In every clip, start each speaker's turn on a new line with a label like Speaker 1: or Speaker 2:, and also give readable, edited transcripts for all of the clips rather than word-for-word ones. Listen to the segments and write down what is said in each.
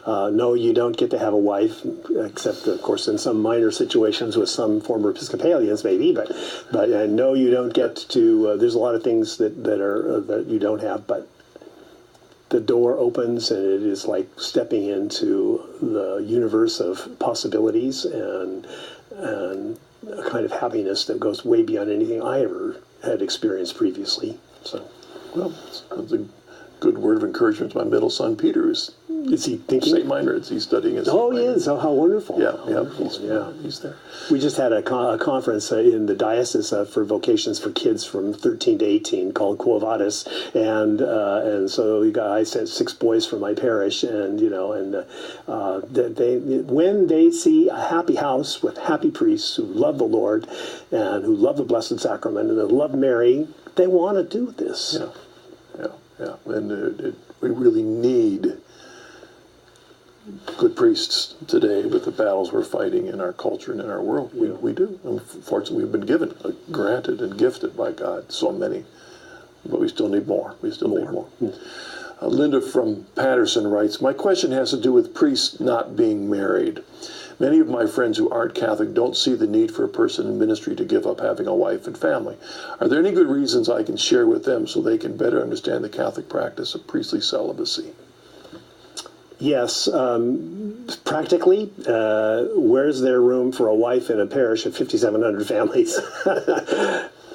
Speaker 1: No, you don't get to have a wife, except, of course, in some minor situations with some former Episcopalians, maybe. But no, you don't get to. There's a lot of things that you don't have, but the door opens, and it is like stepping into the universe of possibilities and a kind of happiness that goes way beyond anything I ever had experienced previously. So,
Speaker 2: well, that's a good word of encouragement to my middle son, Peter, is
Speaker 1: he thinking?
Speaker 2: St. Meinrad's. He's studying at St.
Speaker 1: Oh, he
Speaker 2: Meinrad's.
Speaker 1: is. Oh, how wonderful.
Speaker 2: Yeah,
Speaker 1: how
Speaker 2: yeah,
Speaker 1: wonderful.
Speaker 2: He's there.
Speaker 1: We just had a conference in the diocese for vocations for kids from 13 to 18 called Quo Vadis, and so I sent 6 boys from my parish, and when they see a happy house with happy priests who love the Lord and who love the Blessed Sacrament and who love Mary, they want to do this.
Speaker 2: Yeah, and we really need good priests today with the battles we're fighting in our culture and in our world. We do. Unfortunately, we've been given, granted and gifted by God so many, but we still need more. Need more. Linda from Patterson writes, my question has to do with priests not being married. Many of my friends who aren't Catholic don't see the need for a person in ministry to give up having a wife and family. Are there any good reasons I can share with them so they can better understand the Catholic practice of priestly celibacy?
Speaker 1: Yes. Practically, where's there room for a wife in a parish of 5,700 families?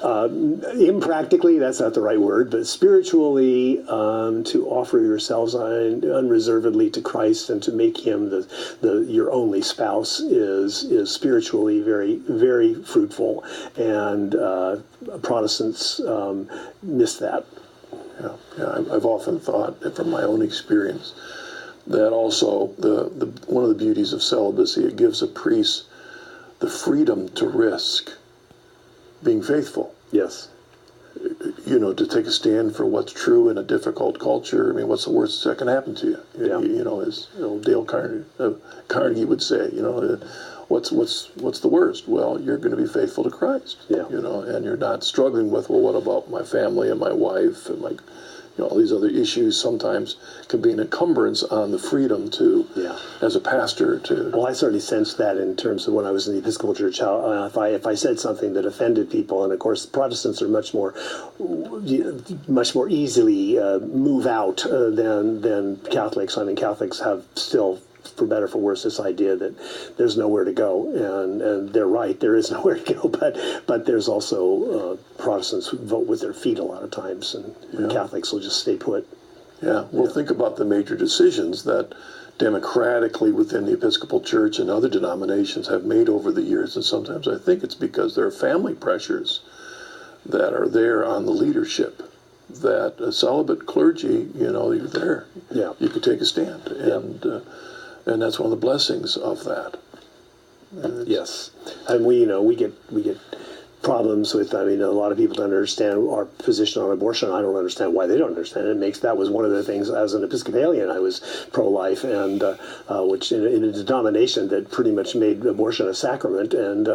Speaker 1: Impractically, that's not the right word, but spiritually, to offer yourselves unreservedly to Christ and to make him your only spouse is spiritually very, very fruitful, and Protestants miss that.
Speaker 2: Yeah, I've often thought from my own experience that also one of the beauties of celibacy, it gives a priest the freedom to risk being faithful.
Speaker 1: Yes.
Speaker 2: To take a stand for what's true in a difficult culture. I mean, what's the worst that can happen to you?
Speaker 1: Yeah.
Speaker 2: As Dale Carnegie would say, what's the worst? Well, you're going to be faithful to Christ.
Speaker 1: Yeah.
Speaker 2: And you're not struggling with, well, what about my family and my wife and all these other issues sometimes can be an encumbrance on the freedom to, as a pastor, to...
Speaker 1: Well, I certainly sensed that in terms of when I was in the Episcopal Church. If I said something that offended people, and of course Protestants are much more easily move out than Catholics. I mean, Catholics have still, for better or for worse, this idea that there's nowhere to go, and they're right, there is nowhere to go, but there's also Protestants who vote with their feet a lot of times, and Catholics will just stay put.
Speaker 2: Yeah, well, think about the major decisions that democratically within the Episcopal Church and other denominations have made over the years, and sometimes I think it's because there are family pressures that are there on the leadership, that a celibate clergy, you're there.
Speaker 1: Yeah.
Speaker 2: You could take a stand, and that's one of the blessings of that.
Speaker 1: Yes, and we get problems with. I mean, a lot of people don't understand our position on abortion. I don't understand why they don't understand it. That was one of the things as an Episcopalian I was pro-life, and which in a denomination that pretty much made abortion a sacrament, and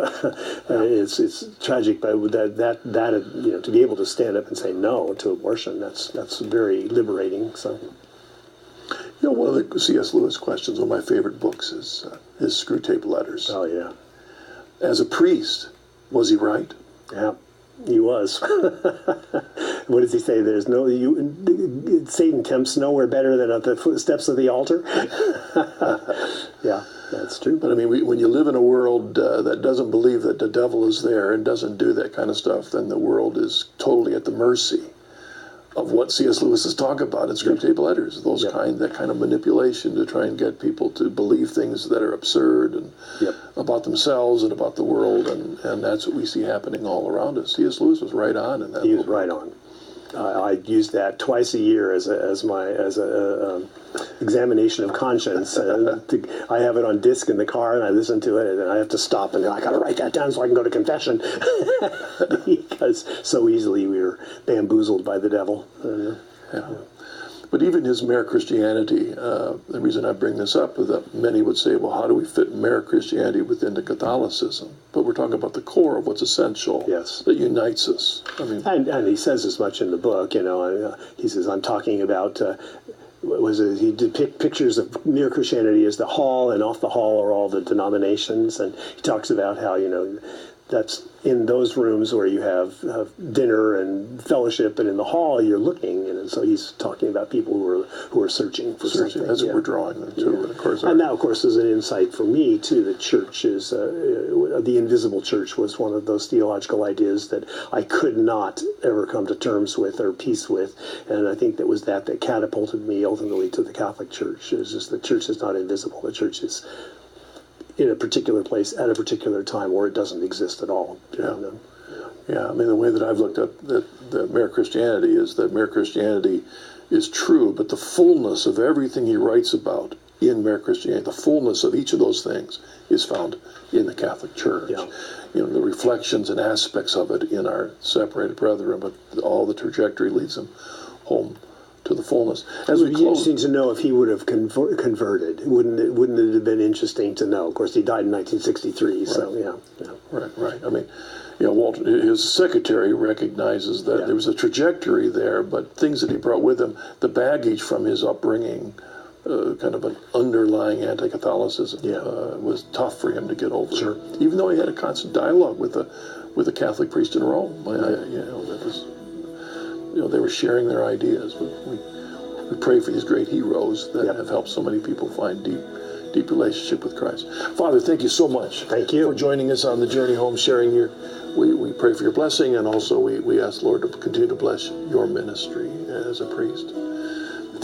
Speaker 1: it's tragic. But that to be able to stand up and say no to abortion, that's very liberating. So.
Speaker 2: One of the C.S. Lewis questions, one of my favorite books, is his Screwtape Letters.
Speaker 1: Oh, yeah.
Speaker 2: As a priest, was he right?
Speaker 1: Yeah, he was. What does he say? Satan tempts nowhere better than at the footsteps of the altar. Yeah, that's true.
Speaker 2: But I mean, when you live in a world that doesn't believe that the devil is there and doesn't do that kind of stuff, then the world is totally at the mercy of what C.S. Lewis is talking about in Screwtape Letters, that kind of manipulation to try and get people to believe things that are absurd and about themselves and about the world, and that's what we see happening all around us. C.S. Lewis was right on in that.
Speaker 1: He was right on. I use that twice a year as a examination of conscience. I have it on disc in the car, and I listen to it, and then I have to stop, and I got to write that down so I can go to confession, because so easily we were bamboozled by the devil.
Speaker 2: But even his Mere Christianity, the reason I bring this up is that many would say, well, how do we fit Mere Christianity within the Catholicism? But we're talking about the core of what's essential that unites us. I mean,
Speaker 1: and he says as much in the book, he says, I'm talking about he did pictures of mere Christianity as the hall, and off the hall are all the denominations, and he talks about how, that's in those rooms where you have dinner and fellowship, and in the hall you're looking, and so he's talking about people who are searching for something.
Speaker 2: That's what we're drawing them to, and of course.
Speaker 1: And that, of course, is an insight for me too. The church is the invisible church was one of those theological ideas that I could not ever come to terms with or peace with, and I think that was that catapulted me ultimately to the Catholic Church. It's just the church is not invisible. The church is in a particular place at a particular time, or it doesn't exist at all.
Speaker 2: Yeah, I mean, the way that I've looked at the Mere Christianity is that Mere Christianity is true, but the fullness of everything he writes about in Mere Christianity, the fullness of each of those things is found in the Catholic Church.
Speaker 1: Yeah.
Speaker 2: The reflections and aspects of it in our separated brethren, but all the trajectory leads them home to the fullness.
Speaker 1: As it would be interesting to know if he would have converted. Wouldn't it have been interesting to know? Of course, he died in 1963, right. So yeah.
Speaker 2: Right. I mean, Walter, his secretary recognizes that there was a trajectory there, but things that he brought with him, the baggage from his upbringing, kind of an underlying anti-Catholicism, was tough for him to get over.
Speaker 1: Sure.
Speaker 2: Even though he had a constant dialogue with a Catholic priest in Rome, that was. They were sharing their ideas. We pray for these great heroes that have helped so many people find deep relationship with Christ. Father, thank you so much.
Speaker 1: Thank you
Speaker 2: for joining us on the journey home, sharing we pray for your blessing, and also we ask, Lord, to continue to bless your ministry as a priest.